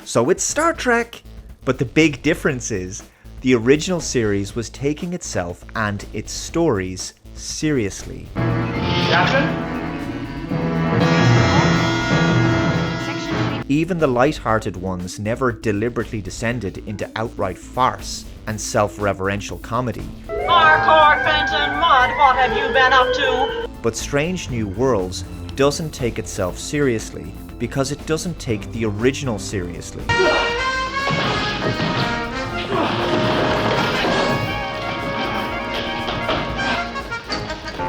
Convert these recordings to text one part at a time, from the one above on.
So it's Star Trek! But the big difference is, the original series was taking itself and its stories seriously. Even the light-hearted ones never deliberately descended into outright farce and self-reverential comedy. Harcourt, Fenton, Mud, what have you been up to? But Strange New Worlds doesn't take itself seriously because it doesn't take the original seriously.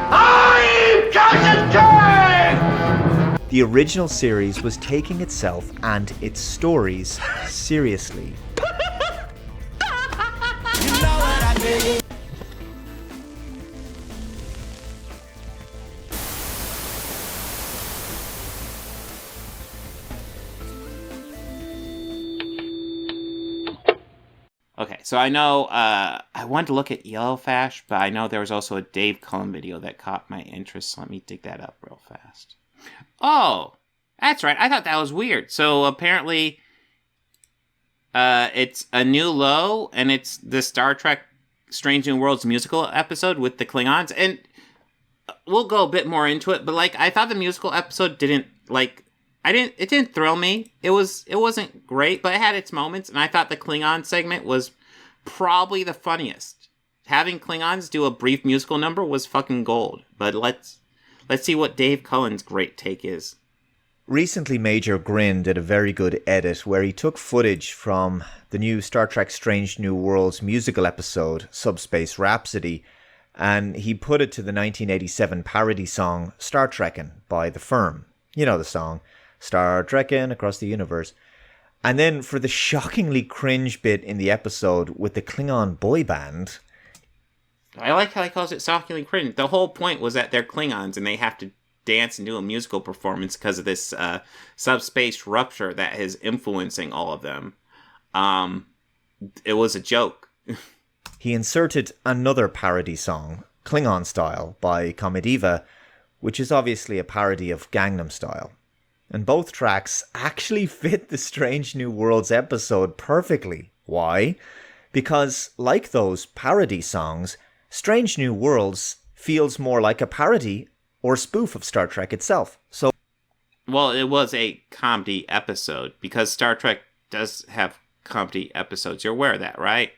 I'm Captain Kirk! The original series was taking itself and its stories seriously. Okay, so I know I wanted to look at Yellowfash, but I know there was also a Dave Cullen video that caught my interest, so let me dig that up real fast. Oh, that's right. I thought that was weird. So apparently it's a new low, and it's the Star Trek Strange New Worlds musical episode with the Klingons, and we'll go a bit more into it, but like I thought the musical episode it didn't thrill me. It wasn't great, but it had its moments, and I thought the Klingon segment was probably the funniest. Having Klingons do a brief musical number was fucking gold. But let's see what Dave Cullen's great take is. Recently, Major Grin did a very good edit where he took footage from the new Star Trek Strange New Worlds musical episode, Subspace Rhapsody, and he put it to the 1987 parody song Star Trekkin' by The Firm. You know the song, Star Trekkin' Across the Universe. And then for the shockingly cringe bit in the episode with the Klingon boy band... I like how he calls it shockingly cringe. The whole point was that they're Klingons and they have to dance and do a musical performance because of this subspace rupture that is influencing all of them. It was a joke. He inserted another parody song, Klingon Style, by Comediva, which is obviously a parody of Gangnam Style. And both tracks actually fit the Strange New Worlds episode perfectly. Why? Because, like those parody songs, Strange New Worlds feels more like a parody or spoof of Star Trek itself. So, well, it was a comedy episode, because Star Trek does have comedy episodes. You're aware of that, right?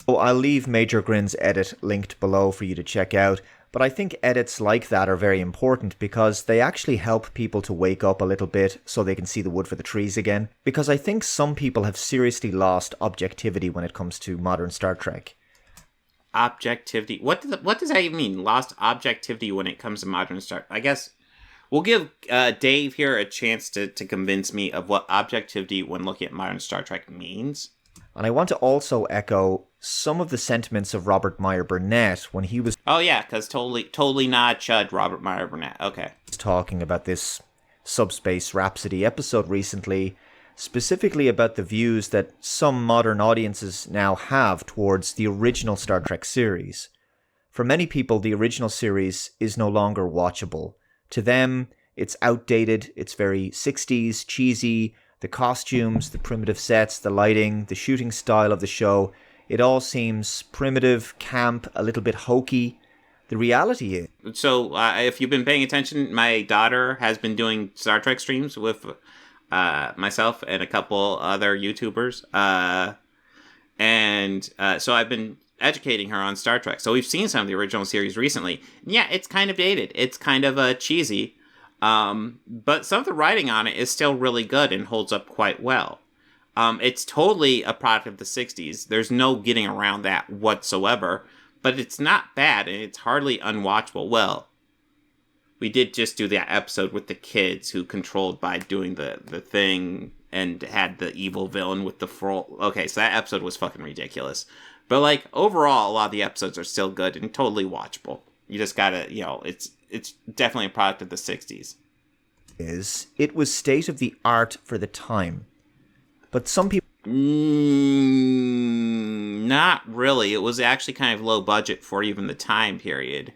I'll leave Major Grin's edit linked below for you to check out. But I think edits like that are very important because they actually help people to wake up a little bit so they can see the wood for the trees again. Because I think some people have seriously lost objectivity when it comes to modern Star Trek. Objectivity? What does that even mean? Lost objectivity when it comes to modern Star Trek? I guess we'll give Dave here a chance to convince me of what objectivity when looking at modern Star Trek means. And I want to also echo some of the sentiments of Robert Meyer Burnett when he was... Oh yeah, because totally not chud Robert Meyer Burnett. Okay. ...talking about this Subspace Rhapsody episode recently, specifically about the views that some modern audiences now have towards the original Star Trek series. For many people, the original series is no longer watchable. To them, it's outdated, it's very 60s, cheesy. The costumes, the primitive sets, the lighting, the shooting style of the show, it all seems primitive, camp, a little bit hokey. The reality is... So, if you've been paying attention, my daughter has been doing Star Trek streams with myself and a couple other YouTubers. So I've been educating her on Star Trek. So we've seen some of the original series recently. Yeah, it's kind of dated. It's kind of cheesy. But some of the writing on it is still really good and holds up quite well. It's totally a product of the 60s. There's no getting around that whatsoever. But it's not bad, and it's hardly unwatchable. Well, we did just do that episode with the kids who controlled by doing the thing and had the evil villain with the full... Okay, so that episode was fucking ridiculous. But, like, overall, a lot of the episodes are still good and totally watchable. You just gotta, it's definitely a product of the 60s. It was state of the art for the time. But some people... Not really. It was actually kind of low budget for even the time period.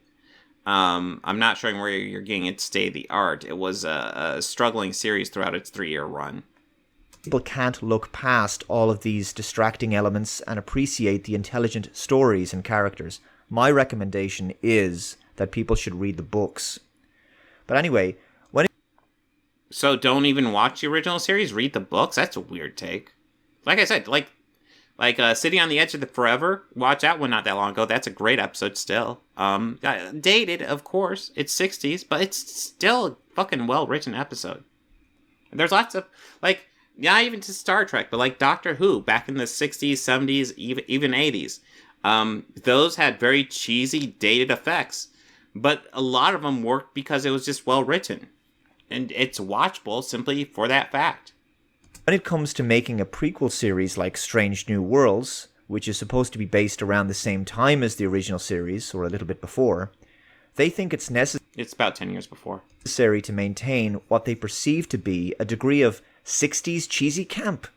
I'm not sure where you're getting its state of the art. It was a struggling series throughout its 3-year run. People can't look past all of these distracting elements and appreciate the intelligent stories and characters. My recommendation is that people should read the books. But anyway, So don't even watch the original series, read the books? That's a weird take. Like I said, like City on the Edge of the Forever, watch that one not that long ago. That's a great episode still. Dated, of course. It's 60s, but it's still a fucking well-written episode. And there's lots of, like, not even to Star Trek, but like Doctor Who, back in the 60s, 70s, even 80s. Those had very cheesy, dated effects. But a lot of them worked because it was just well-written. And it's watchable simply for that fact. When it comes to making a prequel series like Strange New Worlds, which is supposed to be based around the same time as the original series, or a little bit before, they think it's necessary. It's about 10 years before. Necessary to maintain what they perceive to be a degree of 60s cheesy camp.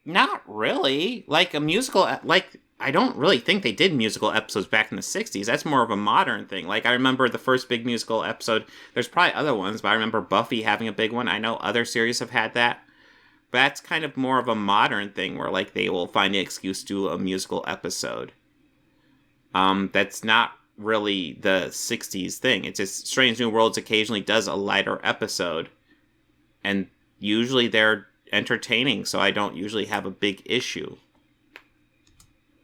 Not really. Like a musical, like, I don't really think they did musical episodes back in the 60s. That's more of a modern thing. Like, I remember the first big musical episode. There's probably other ones, but I remember Buffy having a big one. I know other series have had that. But that's kind of more of a modern thing where, like, they will find an excuse to do a musical episode. That's not really the 60s thing. It's just Strange New Worlds occasionally does a lighter episode. And usually they're entertaining, so I don't usually have a big issue.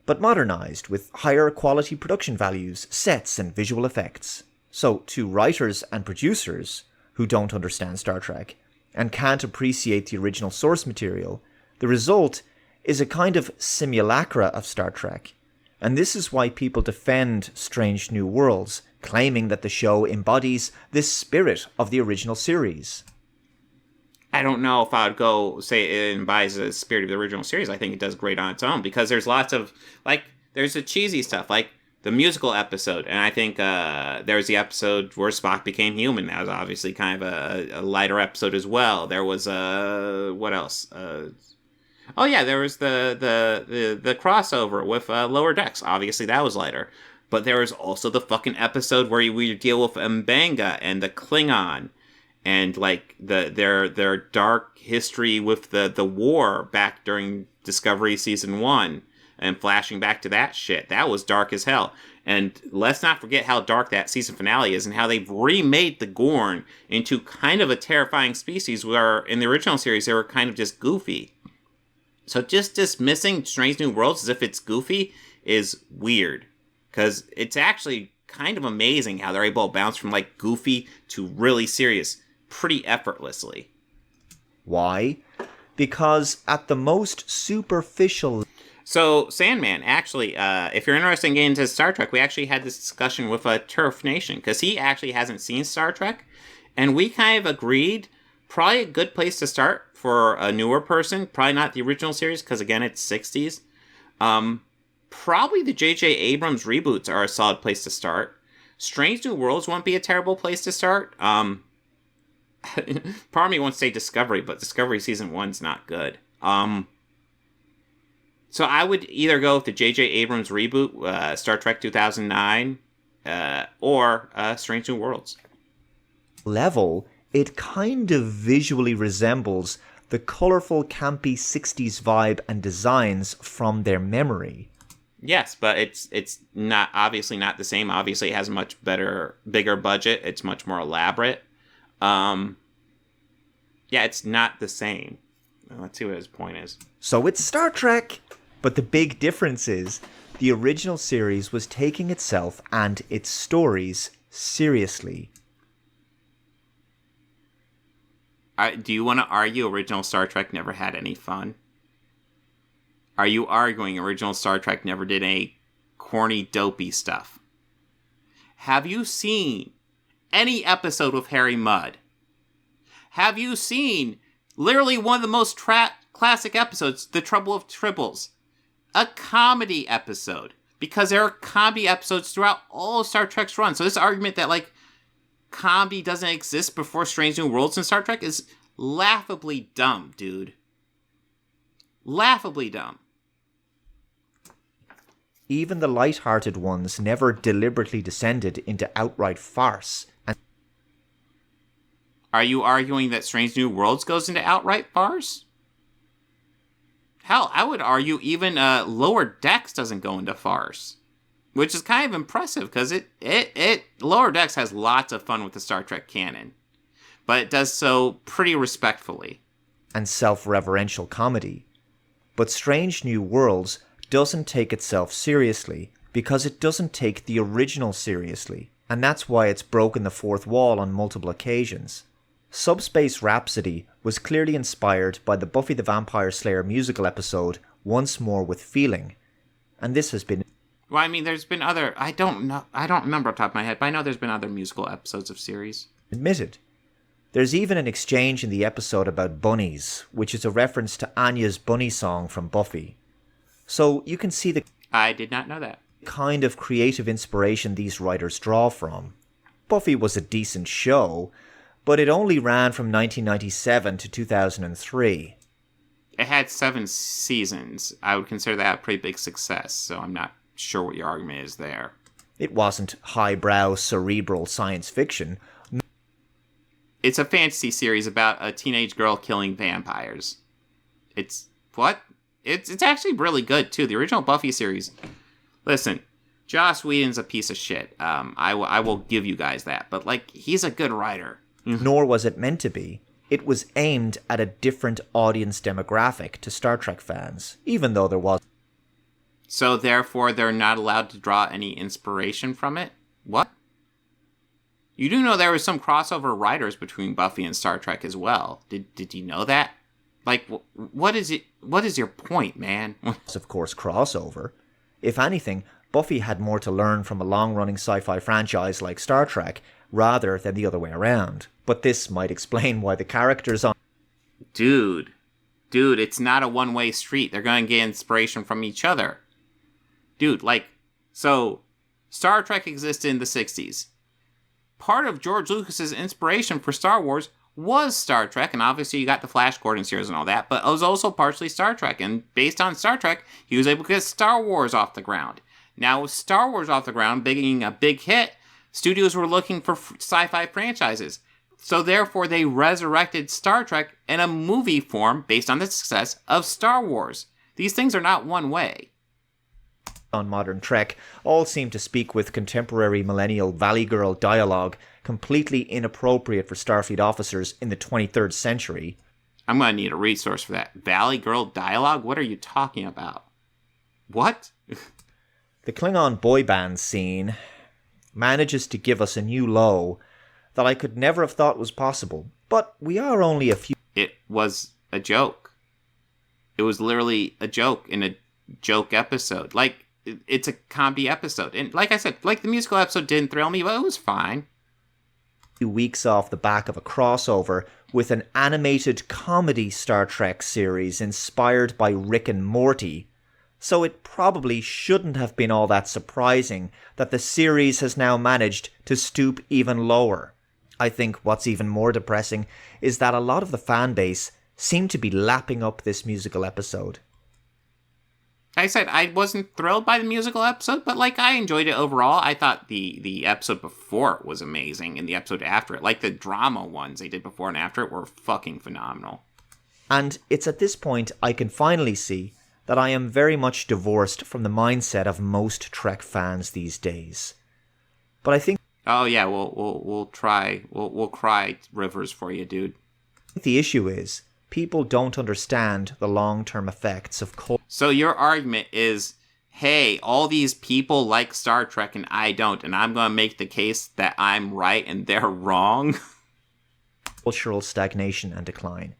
But modernized with higher quality production values, sets, and visual effects. So, to writers and producers who don't understand Star Trek and can't appreciate the original source material, the result is a kind of simulacra of Star Trek. And this is why people defend Strange New Worlds, claiming that the show embodies the spirit of the original series. I don't know if I would go say it embodies the spirit of the original series. I think it does great on its own because there's lots of, like, there's the cheesy stuff, like the musical episode. And I think there's the episode where Spock became human. That was obviously kind of a lighter episode as well. There was, what else? Oh yeah, there was the crossover with Lower Decks. Obviously that was lighter. But there was also the fucking episode where we deal with M'Benga and the Klingon. And, like, their dark history with the war back during Discovery Season 1. And flashing back to that shit. That was dark as hell. And let's not forget how dark that season finale is. And how they've remade the Gorn into kind of a terrifying species. Where in the original series, they were kind of just goofy. So just dismissing Strange New Worlds as if it's goofy is weird. Because it's actually kind of amazing how they're able to bounce from, like, goofy to really serious pretty effortlessly. Why? Because at the most superficial... So, Sandman, actually, if you're interested in getting into Star Trek, we actually had this discussion with Turf Nation, because he actually hasn't seen Star Trek, and we kind of agreed, probably a good place to start for a newer person, probably not the original series, because again, it's 60s. Probably the J.J. Abrams reboots are a solid place to start. Strange New Worlds won't be a terrible place to start. Part of me wants to say Discovery, but Discovery Season 1's not good. So I would either go with the J.J. Abrams reboot, Star Trek 2009, or Strange New Worlds. Level, it kind of visually resembles the colorful, campy 60s vibe and designs from their memory. Yes, but it's not obviously not the same. Obviously, it has a much bigger budget. It's much more elaborate. Yeah, it's not the same. Let's see what his point is. So it's Star Trek, but the big difference is the original series was taking itself and its stories seriously. Do you want to argue original Star Trek never had any fun? Are you arguing original Star Trek never did any corny, dopey stuff? Have you seen any episode with Harry Mudd? Have you seen literally one of the most classic episodes, The Trouble of Tribbles? A comedy episode. Because there are comedy episodes throughout all of Star Trek's run. So this argument that, like, comedy doesn't exist before Strange New Worlds in Star Trek is laughably dumb, dude. Laughably dumb. Even the light-hearted ones never deliberately descended into outright farce. And are you arguing that Strange New Worlds goes into outright farce? Hell, I would argue even Lower Decks doesn't go into farce, which is kind of impressive because it Lower Decks has lots of fun with the Star Trek canon, but it does so pretty respectfully. And self-referential comedy. But Strange New Worlds doesn't take itself seriously because it doesn't take the original seriously, and that's why it's broken the fourth wall on multiple occasions. Subspace Rhapsody was clearly inspired by the Buffy the Vampire Slayer musical episode Once More with Feeling, and this has been... Well, I mean, there's been other... I don't remember off the top of my head, but I know there's been other musical episodes of series. Admitted. There's even an exchange in the episode about bunnies, which is a reference to Anya's bunny song from Buffy. So you can see the... I did not know that. ...kind of creative inspiration these writers draw from. Buffy was a decent show, but it only ran from 1997 to 2003. It had 7 seasons. I would consider that a pretty big success, so I'm not sure what your argument is there. It wasn't highbrow, cerebral science fiction. It's a fantasy series about a teenage girl killing vampires. It's... what? It's actually really good, too. The original Buffy series... Listen, Joss Whedon's a piece of shit. I will give you guys that. But, like, he's a good writer. Nor was it meant to be. It was aimed at a different audience demographic to Star Trek fans, even though there was... So, therefore, they're not allowed to draw any inspiration from it? What? You do know there was some crossover writers between Buffy and Star Trek as well. Did you know that? Like, what is it? What is your point, man? Of course, crossover. If anything, Buffy had more to learn from a long-running sci-fi franchise like Star Trek, rather than the other way around. But this might explain why the characters on... Dude, it's not a one-way street. They're going to get inspiration from each other. Dude, like, so, Star Trek existed in the 60s. Part of George Lucas's inspiration for Star Wars was Star Trek, and obviously you got the Flash Gordon series and all that, but it was also partially Star Trek, and based on Star Trek, he was able to get Star Wars off the ground. Now, with Star Wars off the ground being a big hit, studios were looking for sci-fi franchises, so therefore they resurrected Star Trek in a movie form based on the success of Star Wars. These things are not one way. On modern Trek all seem to speak with contemporary millennial Valley Girl dialogue completely inappropriate for Starfleet officers in the 23rd century. I'm going to need a resource for that. Valley Girl dialogue? What are you talking about? What? The Klingon boy band scene manages to give us a new low that I could never have thought was possible, but we are only a few... It was a joke. It was literally a joke in a joke episode. Like, it's a comedy episode. And like I said, like the musical episode didn't thrill me, but it was fine. Weeks off the back of a crossover with an animated comedy Star Trek series inspired by Rick and Morty, so it probably shouldn't have been all that surprising that the series has now managed to stoop even lower. I think what's even more depressing is that a lot of the fan base seem to be lapping up this musical episode. Like I said, I wasn't thrilled by the musical episode, but like I enjoyed it overall. I thought the episode before it was amazing, and the episode after it, like the drama ones they did before and after it, were fucking phenomenal. And it's at this point I can finally see that I am very much divorced from the mindset of most Trek fans these days. But I think... Oh yeah, we'll try. We'll cry rivers for you, dude. The issue is, people don't understand the long-term effects of culture. So your argument is, hey, all these people like Star Trek and I don't, and I'm going to make the case that I'm right and they're wrong? Cultural stagnation and decline.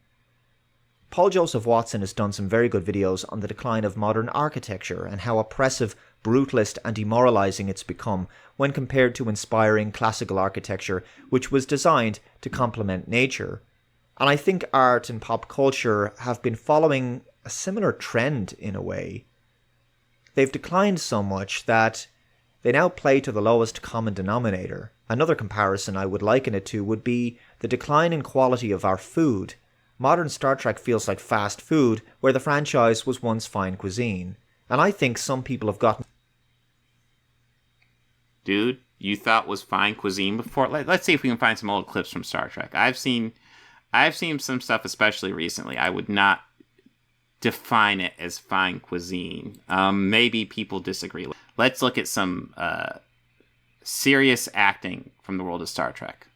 Paul Joseph Watson has done some very good videos on the decline of modern architecture and how oppressive, brutalist and demoralizing it's become when compared to inspiring classical architecture which was designed to complement nature. And I think art and pop culture have been following a similar trend in a way. They've declined so much that they now play to the lowest common denominator. Another comparison I would liken it to would be the decline in quality of our food. Modern Star Trek feels like fast food, where the franchise was once fine cuisine. And I think some people have gotten... Dude, you thought was fine cuisine before? Let's see if we can find some old clips from Star Trek. I've seen some stuff, especially recently. I would not define it as fine cuisine. Maybe people disagree. Let's look at some serious acting from the world of Star Trek.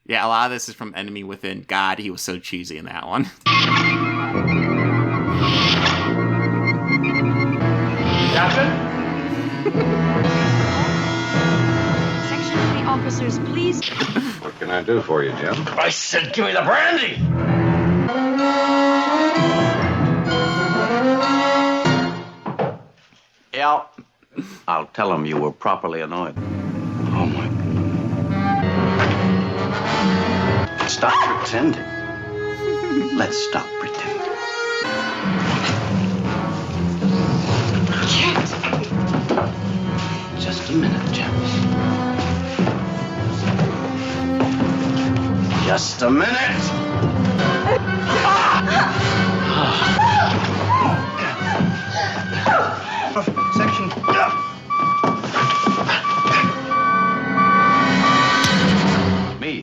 Yeah, a lot of this is from Enemy Within. God, he was so cheesy in that one. Captain? Section 3 officers, please. What can I do for you, Jim? I said give me the brandy! Yeah. I'll tell him you were properly annoyed. Oh, my. Stop pretending. Let's stop pretending. Just a minute, James. Just a minute. Section. Me.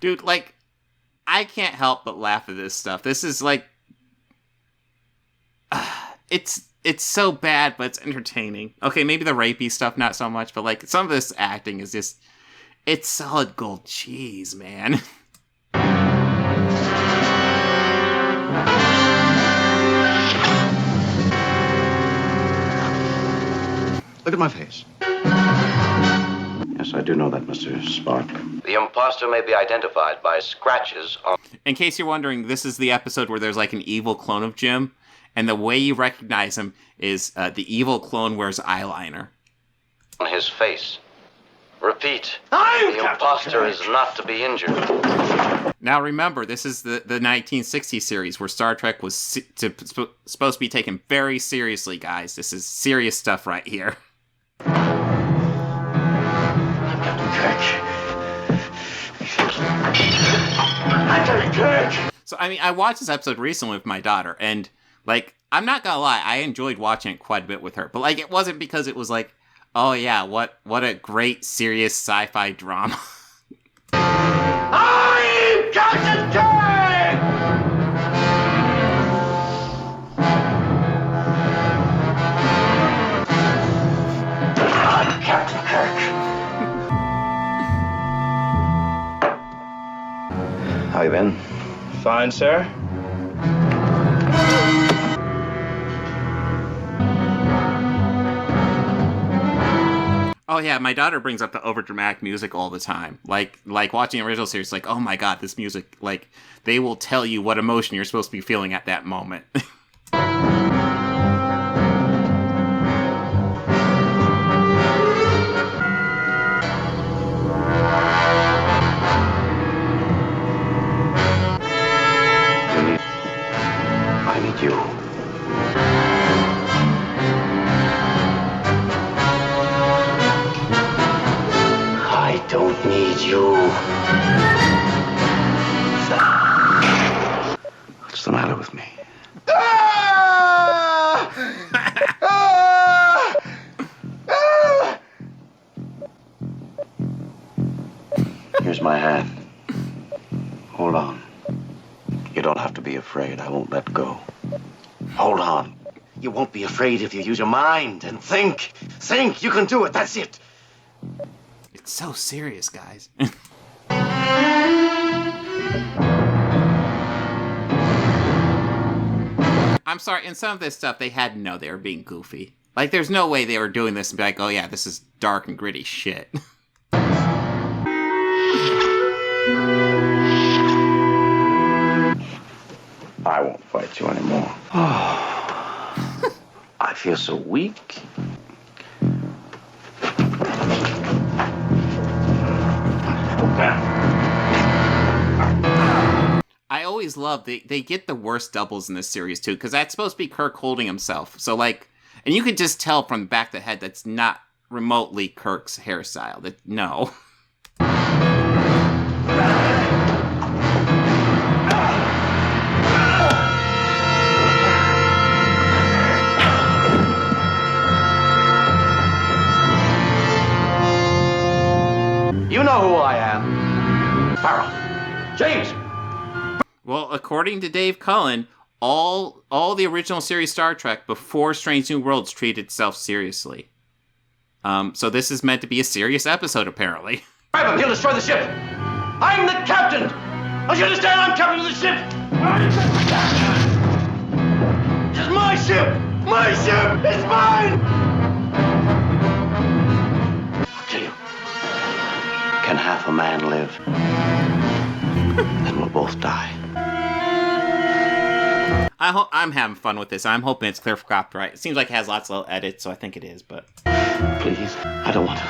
Dude, like, I can't help but laugh at this stuff. This is like, it's so bad, but it's entertaining. Okay, maybe the rapey stuff not so much, but like some of this acting is just, it's solid gold cheese, man. Look at my face. Yes, I do know that, Mr. Spock. The imposter may be identified by scratches on... In case you're wondering, this is the episode where there's like an evil clone of Jim, and the way you recognize him is the evil clone wears eyeliner. on his face. Repeat, the imposter is not to be injured. Now remember, this is the 1960 series where Star Trek was supposed to be taken very seriously, guys. This is serious stuff right here. So, I mean, I watched this episode recently with my daughter, and, like, I'm not gonna lie, I enjoyed watching it quite a bit with her. But, like, it wasn't because it was like, oh yeah, what a great, serious sci-fi drama. I'm Captain Kirk! I'm Captain Kirk. How you been? Fine, sir. Oh yeah, my daughter brings up the overdramatic music all the time. Like watching the original series, like, oh my god, this music, like, they will tell you what emotion you're supposed to be feeling at that moment. I need you. I don't need you. What's the matter with me? Here's my hand. Hold on. You don't have to be afraid. I won't let go. Hold on. You won't be afraid if you use your mind and think. Think. You can do it. That's it. It's so serious, guys. I'm sorry, in some of this stuff, they had to know they were being goofy. Like, there's no way they were doing this and be like, oh yeah, this is dark and gritty shit. I won't fight you anymore. I feel so weak. I always love, they get the worst doubles in this series, too, because that's supposed to be Kirk holding himself. So, like, and you could just tell from the back of the head that's not remotely Kirk's hairstyle. No. You know who I am. Farrell. James. Well, according to Dave Cullen, all the original series Star Trek before Strange New Worlds treated itself seriously. So this is meant to be a serious episode, apparently. Grab him, he'll destroy the ship. I'm the captain. Don't you understand? I'm captain of the ship. It's my ship. My ship. It's mine. I'll kill you. Can half a man live? Then we'll both die. I'm having fun with this. I'm hoping it's clear for copyright. It seems like it has lots of little edits, so I think it is, but... Please, I don't want to.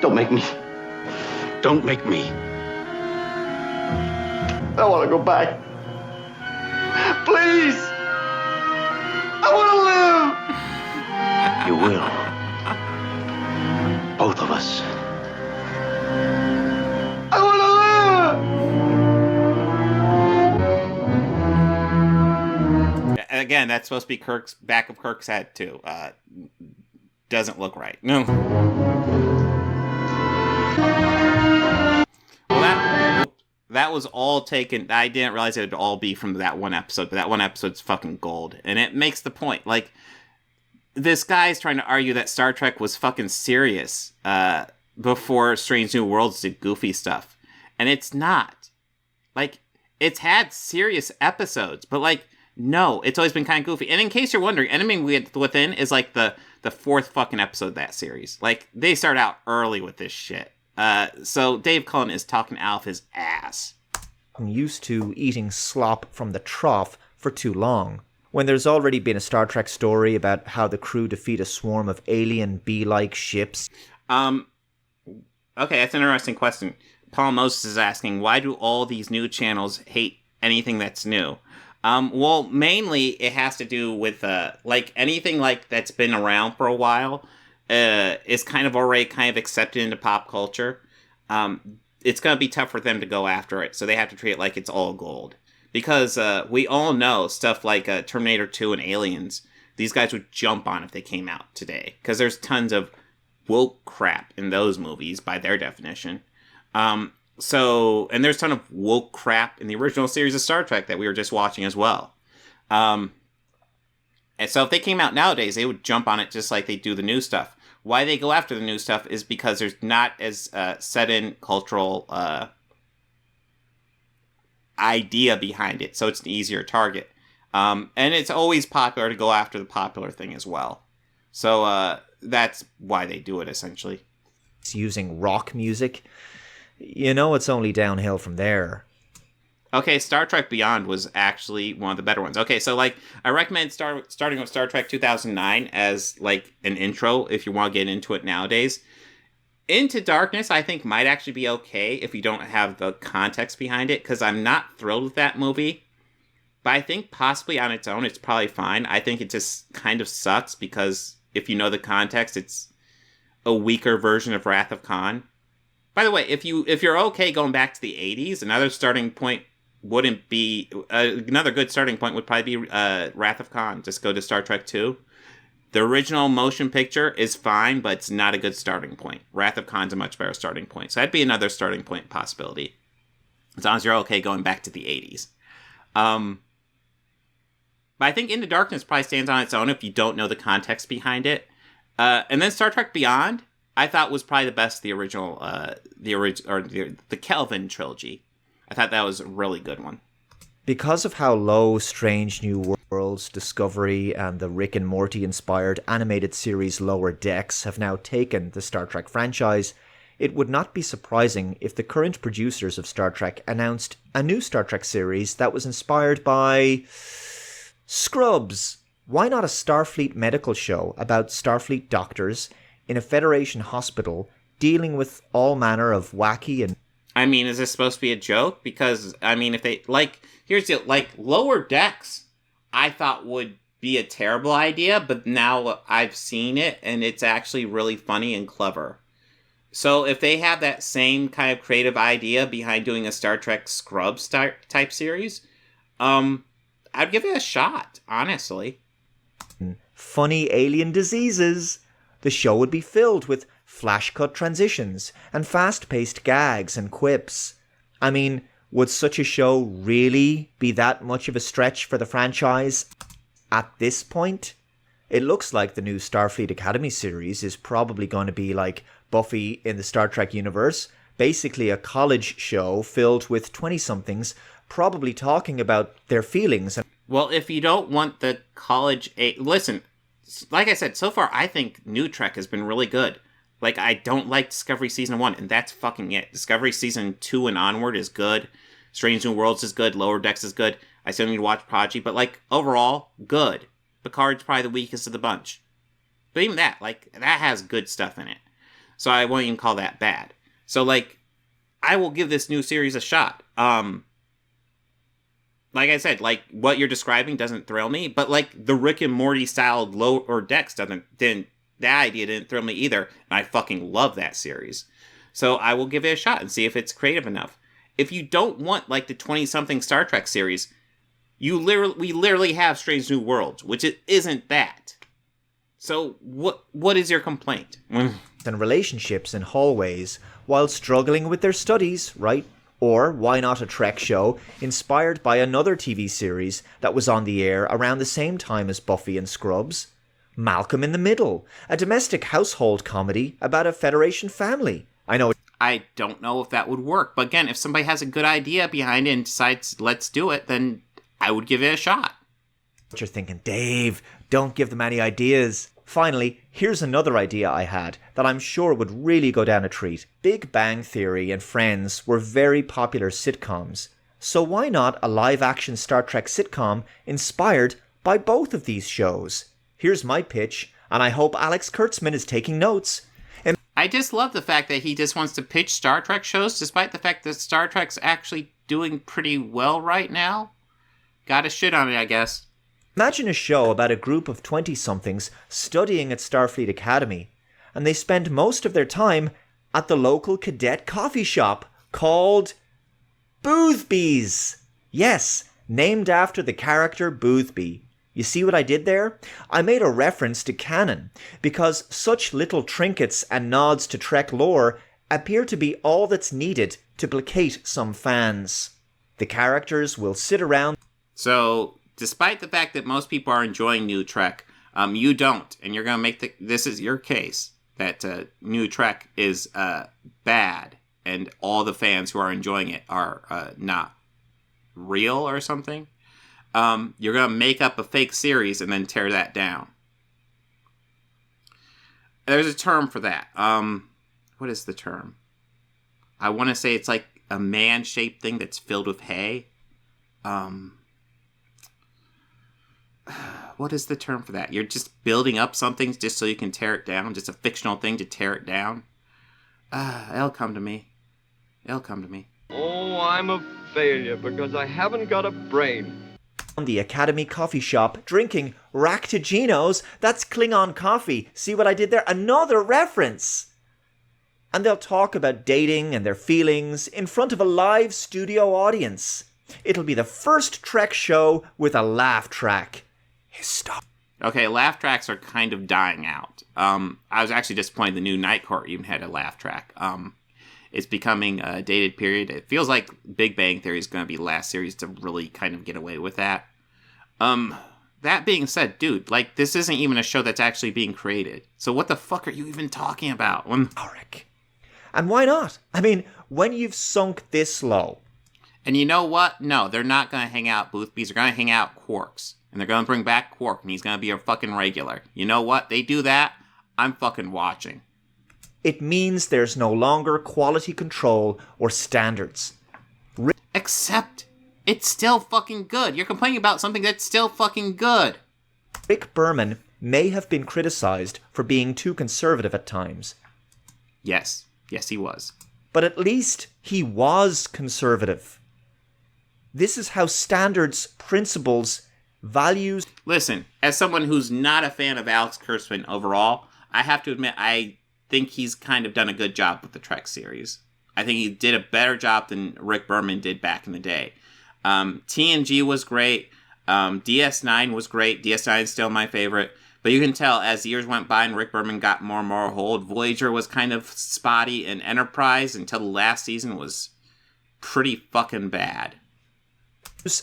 Don't make me. Don't make me. I want to go back. Please. I want to live. You will. Both of us. I want to live. Again, that's supposed to be Kirk's back of Kirk's head, too. Doesn't look right. No. Well, that was all taken. I didn't realize it would all be from that one episode, but that one episode's fucking gold. And it makes the point. Like, this guy's trying to argue that Star Trek was fucking serious before Strange New Worlds did goofy stuff. And it's not. Like, it's had serious episodes, but, like, no, it's always been kind of goofy. And in case you're wondering, Enemy Within is, like, the fourth fucking episode of that series. Like, they start out early with this shit. So Dave Cullen is talking out of his ass. I'm used to eating slop from the trough for too long. When there's already been a Star Trek story about how the crew defeat a swarm of alien bee-like ships. Okay, that's an interesting question. Paul Moses is asking, why do all these new channels hate anything that's new? Well, mainly it has to do with, like, anything like that's been around for a while, is kind of already kind of accepted into pop culture. It's going to be tough for them to go after it, so they have to treat it like it's all gold. Because, we all know stuff like, Terminator 2 and Aliens, these guys would jump on if they came out today. Because there's tons of woke crap in those movies, by their definition. And there's a ton of woke crap in the original series of Star Trek that we were just watching as well. And so if they came out nowadays, they would jump on it just like they do the new stuff. Why they go after the new stuff is because there's not as set in cultural idea behind it, so it's an easier target. And it's always popular to go after the popular thing as well. So that's why they do it, essentially. It's using rock music. You know it's only downhill from there. Okay, Star Trek Beyond was actually one of the better ones. Okay, so, like, I recommend starting with Star Trek 2009 as, like, an intro if you want to get into it nowadays. Into Darkness, I think, might actually be okay if you don't have the context behind it, because I'm not thrilled with that movie. But I think possibly on its own, it's probably fine. I think it just kind of sucks, because if you know the context, it's a weaker version of Wrath of Khan. By the way, if you're okay going back to the 80s, another starting point wouldn't be... another good starting point would probably be Wrath of Khan. Just go to Star Trek 2. The original motion picture is fine, but it's not a good starting point. Wrath of Khan's a much better starting point. So that'd be another starting point possibility. As long as you're okay going back to the 80s. But I think Into Darkness probably stands on its own if you don't know the context behind it. And then Star Trek Beyond, I thought was probably the best, the original, the Kelvin trilogy. I thought that was a really good one. Because of how low Strange New Worlds, Discovery, and the Rick and Morty-inspired animated series Lower Decks have now taken the Star Trek franchise, it would not be surprising if the current producers of Star Trek announced a new Star Trek series that was inspired by... Scrubs. Why not a Starfleet medical show about Starfleet doctors in a Federation hospital dealing with all manner of wacky and... I mean, is this supposed to be a joke? Because, I mean, if they, like, here's the, like, Lower Decks, I thought would be a terrible idea, but now I've seen it, and it's actually really funny and clever. So if they have that same kind of creative idea behind doing a Star Trek Scrubs type series, I'd give it a shot, honestly. Funny alien diseases. The show would be filled with flash-cut transitions and fast-paced gags and quips. I mean, would such a show really be that much of a stretch for the franchise at this point? It looks like the new Starfleet Academy series is probably going to be like Buffy in the Star Trek universe, basically a college show filled with 20-somethings probably talking about their feelings. Well, if you don't want the college... Listen, like I said, so far I think New Trek has been really good. Like, I don't like Discovery Season 1, and that's fucking it. Discovery Season 2 and onward is good. Strange New Worlds is good. Lower Decks is good. I still need to watch Prodigy, but, like, overall, good. Picard's probably the weakest of the bunch. But even that, like, that has good stuff in it. So I won't even call that bad. So, like, I will give this new series a shot. Like I said, like, what you're describing doesn't thrill me, but, like, the Rick and Morty style Lower Decks that idea didn't thrill me either, and I fucking love that series. So I will give it a shot and see if it's creative enough. If you don't want, like, the 20-something Star Trek series, we literally have Strange New Worlds, which it isn't that. So what is your complaint? And relationships in hallways while struggling with their studies, right? Or why not a Trek show inspired by another TV series that was on the air around the same time as Buffy and Scrubs? Malcolm in the Middle, a domestic household comedy about a Federation family. I don't know if that would work, but again, if somebody has a good idea behind it and decides let's do it, then I would give it a shot. What you're thinking, Dave, don't give them any ideas. Finally, here's another idea I had that I'm sure would really go down a treat. Big Bang Theory and Friends were very popular sitcoms. So why not a live-action Star Trek sitcom inspired by both of these shows? Here's my pitch, and I hope Alex Kurtzman is taking notes. I just love the fact that he just wants to pitch Star Trek shows, despite the fact that Star Trek's actually doing pretty well right now. Gotta shit on it, I guess. Imagine a show about a group of 20-somethings studying at Starfleet Academy, and they spend most of their time at the local cadet coffee shop called Boothby's. Yes, named after the character Boothby. You see what I did there? I made a reference to canon, because such little trinkets and nods to Trek lore appear to be all that's needed to placate some fans. The characters will sit around... So, despite the fact that most people are enjoying New Trek, you don't, and you're going to make this is your case, that New Trek is bad, and all the fans who are enjoying it are not real or something. You're going to make up a fake series and then tear that down. There's a term for that. What is the term? I want to say it's like a man-shaped thing that's filled with hay. What is the term for that? You're just building up something just so you can tear it down? Just a fictional thing to tear it down? It'll come to me. It'll come to me. Oh, I'm a failure because I haven't got a brain. The Academy coffee shop drinking Raktaginos. That's Klingon coffee. See what I did there? Another reference. And they'll talk about dating and their feelings in front of a live studio audience. It'll be the first Trek show with a laugh track. Stop. Okay, laugh tracks are kind of dying out. I was actually disappointed the new Night Court even had a laugh track. It's becoming a dated period. It feels like Big Bang Theory is going to be the last series to really kind of get away with that. That being said, dude, like, this isn't even a show that's actually being created. So what the fuck are you even talking about? Auric. And why not? I mean, when you've sunk this low. And you know what? No, they're not going to hang out Boothbys. They're going to hang out Quarks. And they're going to bring back Quark, and he's going to be a fucking regular. You know what? They do that, I'm fucking watching. It means there's no longer quality control or standards. Except, it's still fucking good. You're complaining about something that's still fucking good. Rick Berman may have been criticized for being too conservative at times. Yes, he was. But at least he was conservative. This is how standards, principles, values... Listen, as someone who's not a fan of Alex Kurtzman overall, I have to admit I think he's kind of done a good job with the Trek series. I think he did a better job than Rick Berman did back in the day. TNG was great. DS9 was great. DS9 is still my favorite. But you can tell as the years went by and Rick Berman got more and more hold, Voyager was kind of spotty, and Enterprise until the last season was pretty fucking bad.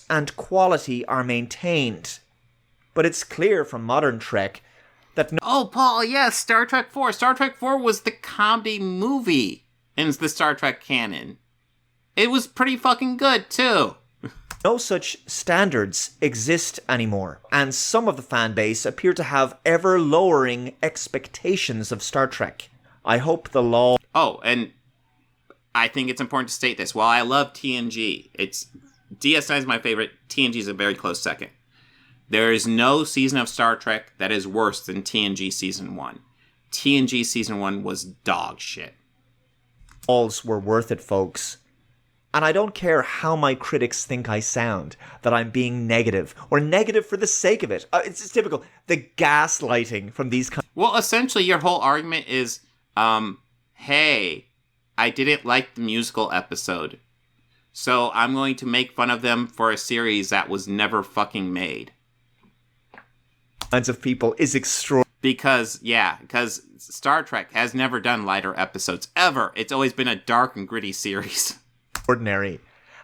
And quality are maintained. But it's clear from modern Trek that... Oh, Paul, yes, Star Trek 4. Star Trek 4 was the comedy movie in the Star Trek canon. It was pretty fucking good, too. No such standards exist anymore, and some of the fan base appear to have ever-lowering expectations of Star Trek. I hope the law... Oh, and I think it's important to state this. While I love TNG, DS9 is my favorite. TNG is a very close second. There is no season of Star Trek that is worse than TNG Season 1. TNG Season 1 was dog shit. Walls were worth it, folks. And I don't care how my critics think I sound, that I'm being negative, or negative for the sake of it. It's just typical. The gaslighting from these... Well, essentially, your whole argument is, hey, I didn't like the musical episode, so I'm going to make fun of them for a series that was never fucking made. Kinds of people is extraordinary. Because Star Trek has never done lighter episodes, ever. It's always been a dark and gritty series. Ordinary.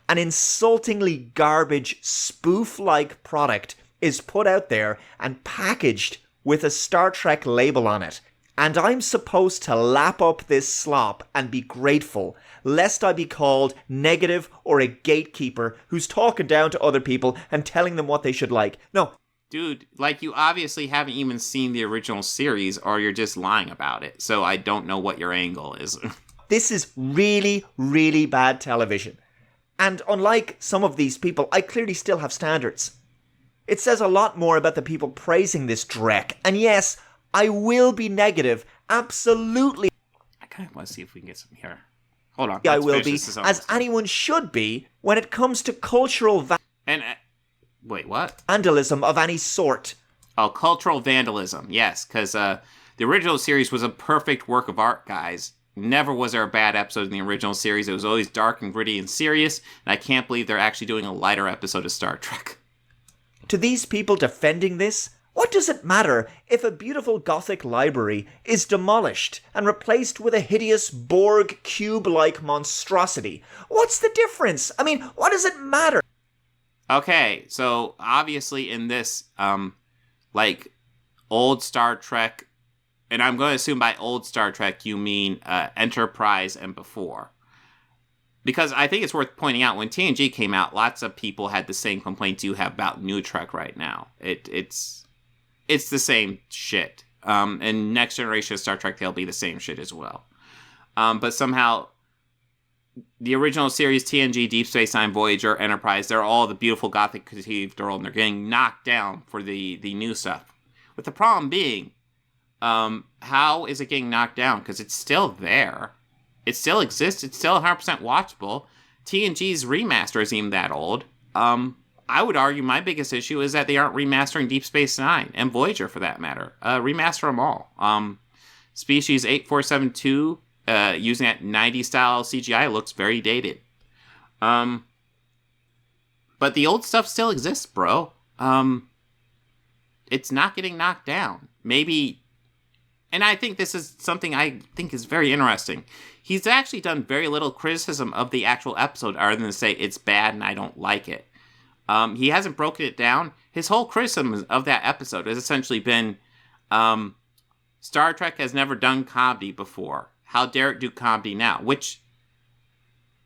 An insultingly garbage spoof-like product is put out there and packaged with a Star Trek label on it. And I'm supposed to lap up this slop and be grateful, lest I be called negative or a gatekeeper who's talking down to other people and telling them what they should like. No. Dude, you obviously haven't even seen the original series, or you're just lying about it. So I don't know what your angle is. This is really, really bad television. And unlike some of these people, I clearly still have standards. It says a lot more about the people praising this dreck. And yes, I will be negative. Absolutely. I kind of want to see if we can get some here. Hold on. I will be, as anyone should be, when it comes to cultural wait, what? Vandalism of any sort. Oh, cultural vandalism. Yes, because the original series was a perfect work of art, guys. Never was there a bad episode in the original series. It was always dark and gritty and serious, and I can't believe they're actually doing a lighter episode of Star Trek. To these people defending this, what does it matter if a beautiful Gothic library is demolished and replaced with a hideous Borg cube-like monstrosity? What's the difference? I mean, what does it matter? Okay, so obviously in this, old Star Trek, and I'm going to assume by old Star Trek you mean Enterprise and before. Because I think it's worth pointing out, when TNG came out, lots of people had the same complaints you have about New Trek right now. It's the same shit. And Next Generation of Star Trek, they'll be the same shit as well. But somehow, the original series, TNG, Deep Space Nine, Voyager, Enterprise, they're all the beautiful Gothic cathedral, and they're getting knocked down for the new stuff. With the problem being, how is it getting knocked down? Because it's still there. It still exists. It's still 100% watchable. TNG's remaster isn't even that old. I would argue my biggest issue is that they aren't remastering Deep Space Nine, and Voyager for that matter. Remaster them all. Species 8472, using that 90s style CGI, looks very dated. But the old stuff still exists, bro. It's not getting knocked down. Maybe... And I think this is something I think is very interesting. He's actually done very little criticism of the actual episode other than to say it's bad and I don't like it. He hasn't broken it down. His whole criticism of that episode has essentially been, Star Trek has never done comedy before. How dare it do comedy now? Which,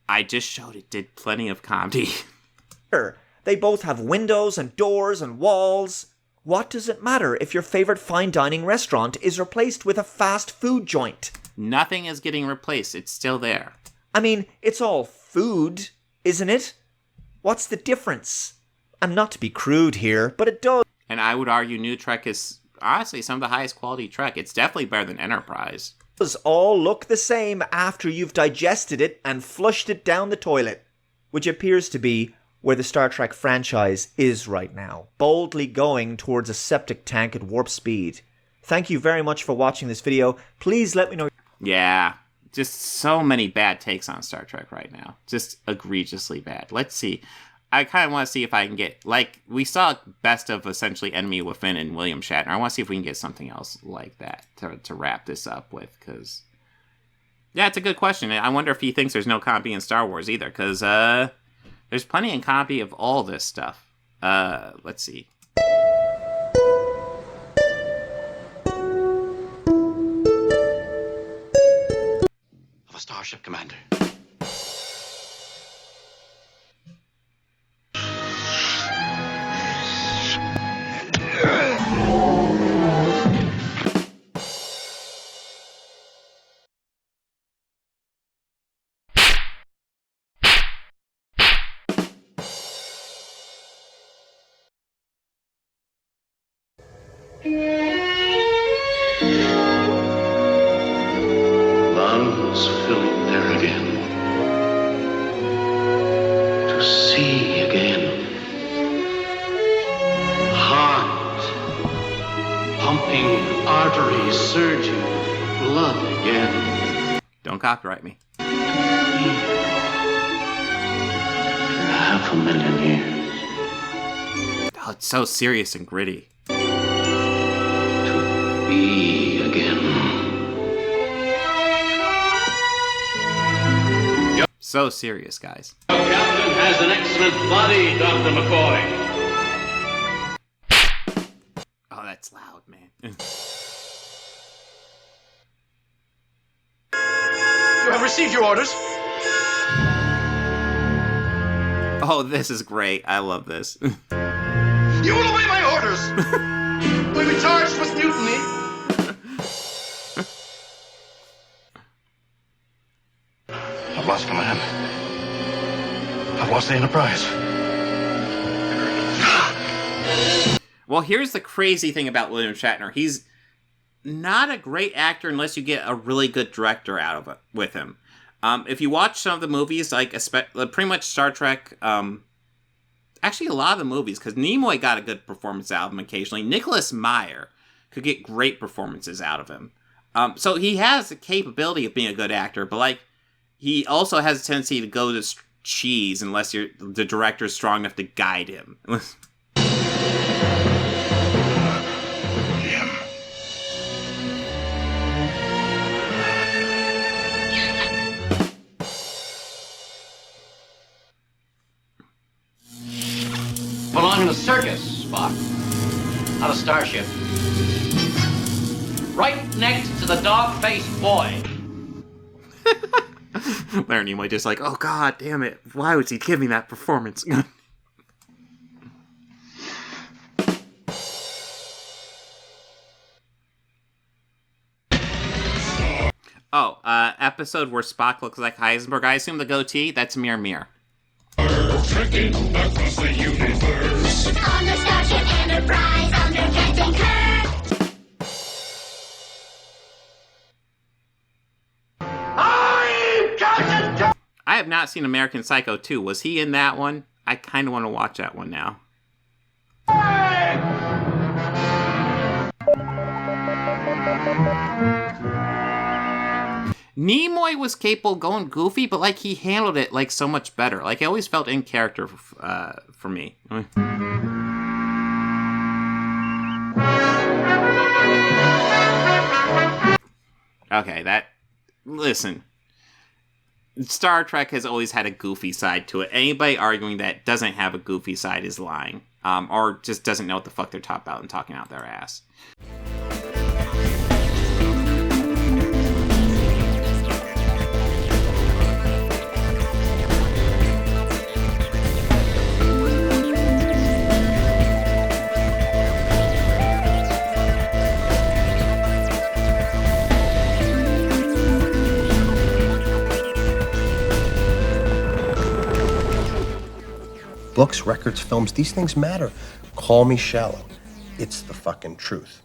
I just showed it did plenty of comedy. They both have windows and doors and walls. What does it matter if your favorite fine dining restaurant is replaced with a fast food joint? Nothing is getting replaced. It's still there. I mean, it's all food, isn't it? What's the difference? And not to be crude here, but it does. And I would argue New Trek is honestly some of the highest quality Trek. It's definitely better than Enterprise. It does all look the same after you've digested it and flushed it down the toilet, which appears to be where the Star Trek franchise is right now, boldly going towards a septic tank at warp speed. Thank you very much for watching this video. Please let me know. Yeah, just so many bad takes on Star Trek right now. Just egregiously bad. Let's see. I kind of want to see if I can get, like, we saw best of essentially Enemy Within and William Shatner. I want to see if we can get something else like that to wrap this up with, because, yeah, it's a good question. I wonder if he thinks there's no copy in Star Wars either, because there's plenty in copy of all this stuff. Let's see. Of a starship, Commander. Lungs filling there again. To see again. Heart pumping, arteries surging, blood again. Don't copyright me. For 500,000 years. Oh, it's so serious and gritty. Be again. So serious, guys. The captain has an excellent body, Dr. McCoy. Oh, that's loud, man. You have received your orders. Oh, this is great. I love this. You will obey my orders. Will be charged with mutiny. I've lost command. I've lost the Enterprise. Well, here's the crazy thing about William Shatner. He's not a great actor unless you get a really good director out of it with him. If you watch some of the movies, like pretty much Star Trek, actually a lot of the movies, because Nimoy got a good performance out of him occasionally. Nicholas Meyer could get great performances out of him. So he has the capability of being a good actor, but like he also has a tendency to go to cheese unless the director is strong enough to guide him. Belong in a circus, Spock. Not a starship. Right next to the dog-faced boy. Leonard Nimoy just like, oh god damn it, why would he give me that performance? Episode where Spock looks like Heisenberg. I assume the goatee, that's Mir Mir. Trekking across the universe. On the Starship Enterprise, under Captain Kirk. I have not seen American Psycho 2. Was he in that one? I kind of want to watch that one now. Nimoy was capable of going goofy, but like he handled it like so much better. Like I always felt in character for me. Okay, listen. Star Trek has always had a goofy side to it. Anybody arguing that doesn't have a goofy side is lying. Or just doesn't know what the fuck they're talking about and talking out their ass. Books, records, films, these things matter. Call me shallow. It's the fucking truth.